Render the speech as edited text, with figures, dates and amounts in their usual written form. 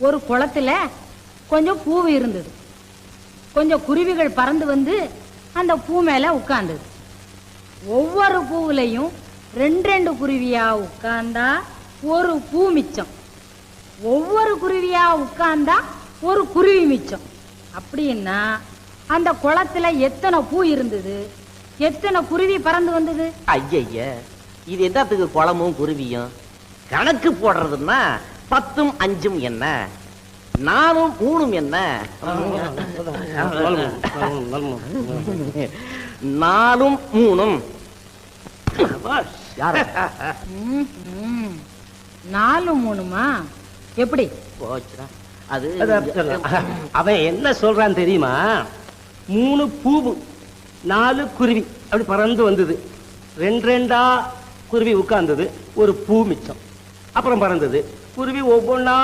ஒரு குளத்துல கொஞ்சம் பூ இருந்தது. கொஞ்சம் குருவிகள் பறந்து வந்து அந்த பூ மேல உட்கார்ந்தது. ஒவ்வொரு பூவுலையும் ரெண்டு ரெண்டு குருவியா உட்கார்ந்தா ஒரு பூ மிச்சம். ஒவ்வொரு குருவியா உட்கார்ந்தா ஒரு குருவி மிச்சம். அப்படின்னா அந்த குளத்துல எத்தனை பூ இருந்தது, எத்தனை குருவி பறந்து வந்தது? ஐய, இது என்னத்துக்கு குளமும் குருவியும்? கணக்கு போடுறதுன்னா 10ம் 5ம் என்ன, 4ம் 3ம் என்ன, 4ம் 3ம். 4 3மா? எப்படி போச்சுடா அது. அவன் என்ன சொல்றான் தெரியுமா? 3 பூவு 4 குருவி அப்படி பறந்து வந்தது. 2 2ஆ குருவி உட்கார்ந்தது, ஒரு பூ மிச்சம். அப்புறம் பறந்தது குருவி ஒவ்வொன்னா